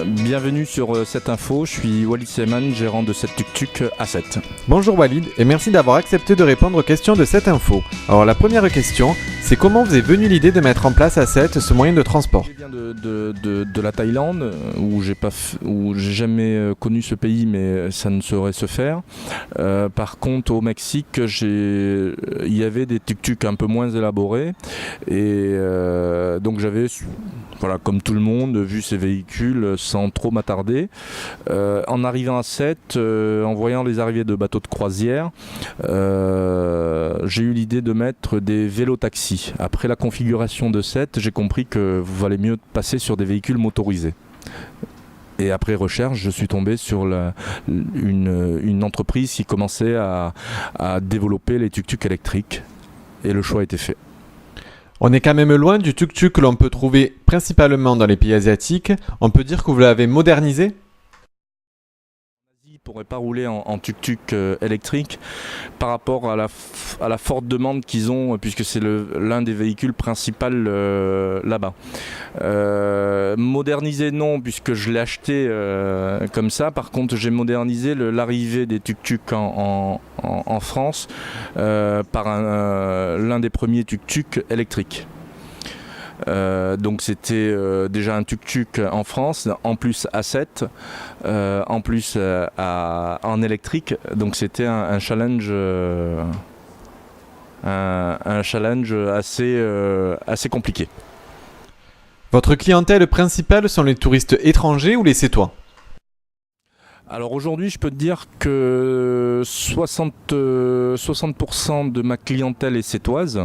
Bienvenue sur cette info, je suis Walid Seyman, gérant de cette tuk-tuk A7. Bonjour Walid, et merci d'avoir accepté de répondre aux questions de cette info. Alors la première question, c'est comment vous est venue l'idée de mettre en place A7, ce moyen de transport? Je viens de la Thaïlande, où j'ai jamais connu ce pays, mais ça ne saurait se faire. Par contre, au Mexique, il y avait des tuk-tuk un peu moins élaborés, et donc j'avais, voilà, comme tout le monde, vu ces véhicules sans trop m'attarder. En arrivant à Sète, en voyant les arrivées de bateaux de croisière, j'ai eu l'idée de mettre des vélos-taxis. Après la configuration de Sète, j'ai compris que valait mieux passer sur des véhicules motorisés. Et après recherche, je suis tombé sur une entreprise qui commençait à développer les tuk-tuk électriques. Et le choix a été fait. On est quand même loin du tuk-tuk que l'on peut trouver principalement dans les pays asiatiques. On peut dire que vous l'avez modernisé? Ne pourrait pas rouler en tuk-tuk électrique par rapport à la forte demande qu'ils ont, puisque c'est l'un des véhicules principaux là-bas. Modernisé non, puisque je l'ai acheté comme ça. Par contre, j'ai modernisé l'arrivée des tuk-tuk en France par l'un des premiers tuk-tuk électriques. Donc c'était déjà un tuk-tuk en France, en plus A7, en plus en électrique, donc c'était un challenge, un challenge assez compliqué. Votre clientèle principale sont les touristes étrangers ou les Sétois? Alors aujourd'hui, je peux te dire que 60% de ma clientèle est sétoise.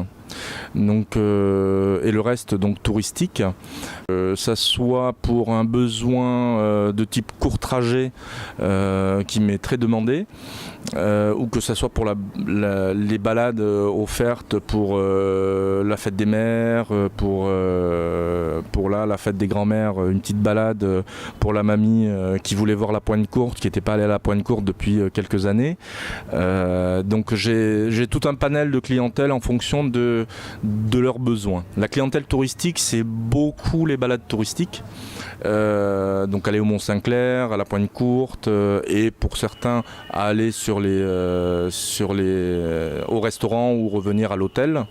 Donc, et le reste donc touristique, ça soit pour un besoin de type court trajet qui m'est très demandé, ou que ça soit pour les balades offertes pour la fête des mères, pour la fête des grands-mères, une petite balade pour la mamie qui voulait voir la Pointe Courte, qui n'était pas allée à la Pointe Courte depuis quelques années. Donc j'ai tout un panel de clientèle en fonction de leurs besoins. La clientèle touristique, c'est beaucoup les balades touristiques, donc aller au Mont-Saint-Clair, à la Pointe Courte, et pour certains à aller au restaurant ou revenir à l'hôtel.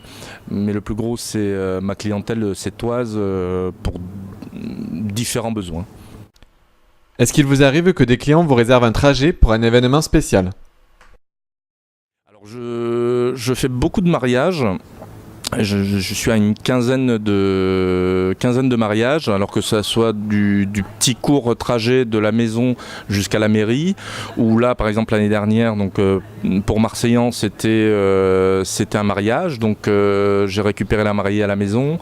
Mais le plus gros, c'est ma clientèle sétoise pour différents besoins. Est-ce qu'il vous arrive que des clients vous réservent un trajet pour un événement spécial? Alors je fais beaucoup de mariages. Je suis à une quinzaine de mariages, alors que ça soit du petit court trajet de la maison jusqu'à la mairie, ou là par exemple l'année dernière, donc pour Marseillan c'était un mariage, donc j'ai récupéré la mariée à la maison,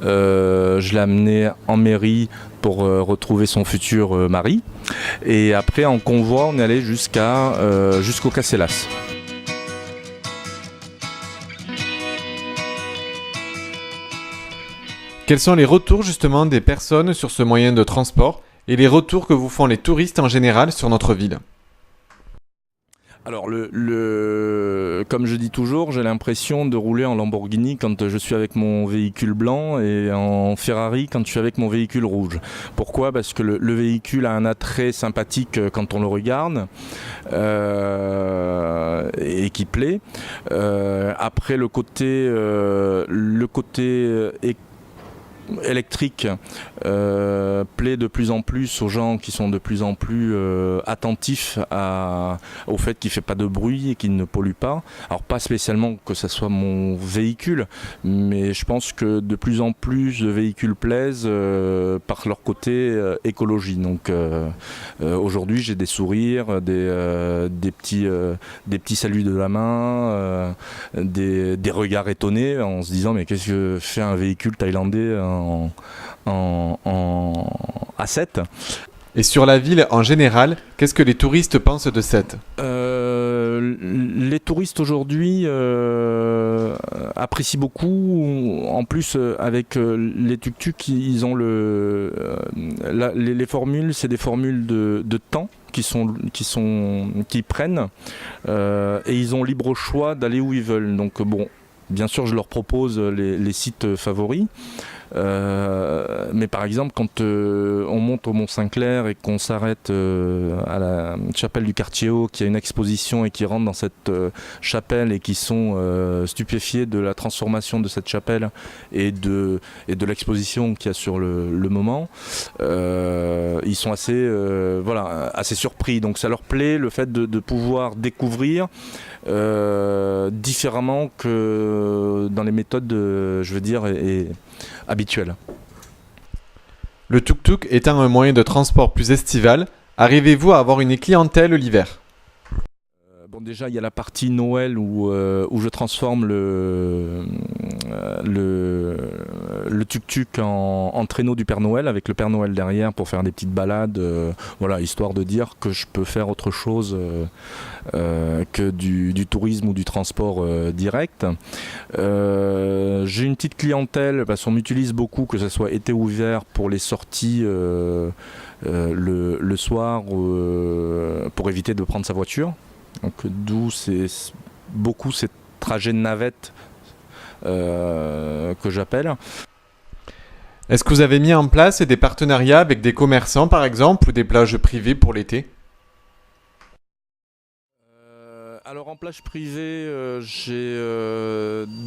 je l'ai amenée en mairie pour retrouver son futur mari, et après en convoi on est allé jusqu'au Casellas. Quels sont les retours justement des personnes sur ce moyen de transport et les retours que vous font les touristes en général sur notre ville? Alors comme je dis toujours, j'ai l'impression de rouler en Lamborghini quand je suis avec mon véhicule blanc et en Ferrari quand je suis avec mon véhicule rouge. Pourquoi ? Parce que le véhicule a un attrait sympathique quand on le regarde et qui plaît. Après le côté électrique plaît de plus en plus aux gens qui sont de plus en plus attentifs au fait qu'il ne fait pas de bruit et qu'il ne pollue pas. Alors pas spécialement que ce soit mon véhicule, mais je pense que de plus en plus de véhicules plaisent par leur côté écologie. Donc aujourd'hui j'ai des sourires, des petits saluts de la main, des regards étonnés en se disant mais qu'est-ce que fait un véhicule thaïlandais en A7. Et sur la ville en général, qu'est-ce que les touristes pensent de Sète ? Les touristes aujourd'hui apprécient beaucoup. En plus, avec les tuk-tuk, ils ont les formules, c'est des formules de temps qu'ils prennent et ils ont libre choix d'aller où ils veulent. Donc bon, bien sûr, je leur propose les sites favoris. Mais par exemple, quand on monte au Mont-Saint-Clair et qu'on s'arrête à la chapelle du Quartier Haut, qui a une exposition et qui rentrent dans cette chapelle et qui sont stupéfiés de la transformation de cette chapelle et de l'exposition qu'il y a sur le moment, ils sont assez surpris. Donc ça leur plaît le fait de pouvoir découvrir différemment que dans les méthodes, habituelles. Le tuk-tuk étant un moyen de transport plus estival, arrivez-vous à avoir une clientèle l'hiver ? Bon, déjà, il y a la partie Noël où je transforme le tuk-tuk en traîneau du Père Noël, avec le Père Noël derrière pour faire des petites balades, histoire de dire que je peux faire autre chose que du tourisme ou du transport direct. J'ai une petite clientèle parce qu'on m'utilise beaucoup, que ce soit été ou hiver, pour les sorties le soir pour éviter de prendre sa voiture. Donc d'où beaucoup ces trajets de navette que j'appelle. Est-ce que vous avez mis en place des partenariats avec des commerçants par exemple ou des plages privées pour l'été ? Alors en plage privée, j'ai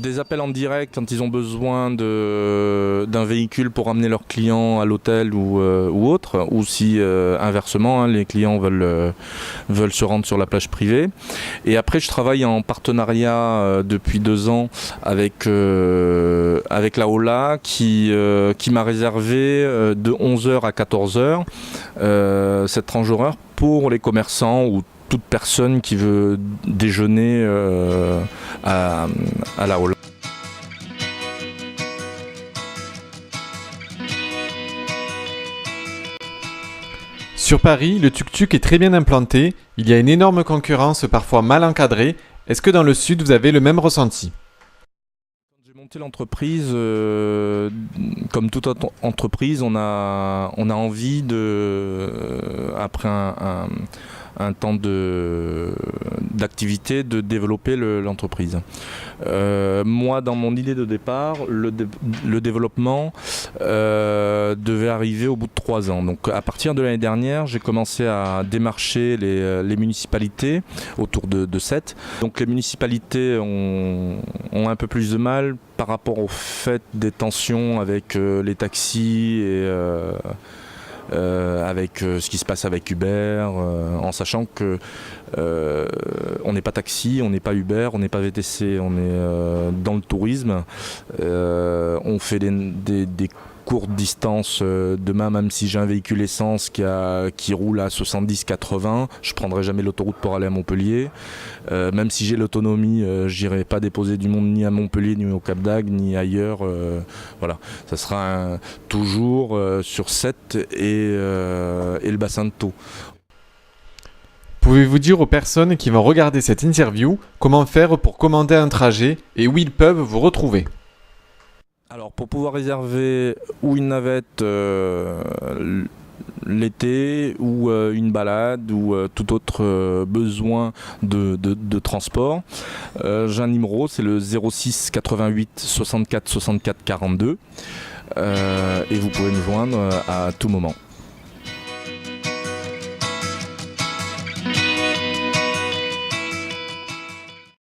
des appels en direct quand ils ont besoin d'un véhicule pour amener leurs clients à l'hôtel ou autre, ou si inversement les clients veulent se rendre sur la plage privée. Et après je travaille en partenariat depuis 2 ans avec la Ola qui m'a réservé de 11h à 14h cette tranche horaire pour les commerçants ou toute personne qui veut déjeuner à la Hollande. Sur Paris, le tuk-tuk est très bien implanté, il y a une énorme concurrence parfois mal encadrée. Est-ce que dans le sud vous avez le même ressenti ? Quand j'ai monté l'entreprise, comme toute entreprise, on a envie après un temps d'activité, de développer l'entreprise. Moi, dans mon idée de départ, le développement devait arriver au bout de 3 ans. Donc à partir de l'année dernière, j'ai commencé à démarcher les municipalités, autour de 7. Donc les municipalités ont un peu plus de mal par rapport au fait des tensions avec les taxis et avec ce qui se passe avec Uber, en sachant que on n'est pas taxi, on n'est pas Uber, on n'est pas VTC, on est dans le tourisme. On fait des courtes distances. Demain, même si j'ai un véhicule essence qui roule à 70-80, je ne prendrai jamais l'autoroute pour aller à Montpellier. Même si j'ai l'autonomie, je n'irai pas déposer du monde ni à Montpellier, ni au Cap d'Agde, ni ailleurs. Voilà, ça sera toujours sur 7 et le bassin de Thau. Pouvez-vous dire aux personnes qui vont regarder cette interview comment faire pour commander un trajet et où ils peuvent vous retrouver ? Alors pour pouvoir réserver ou une navette l'été ou une balade ou tout autre besoin de transport, j'ai un numéro, c'est le 06 88 64 64 42 et vous pouvez me joindre à tout moment.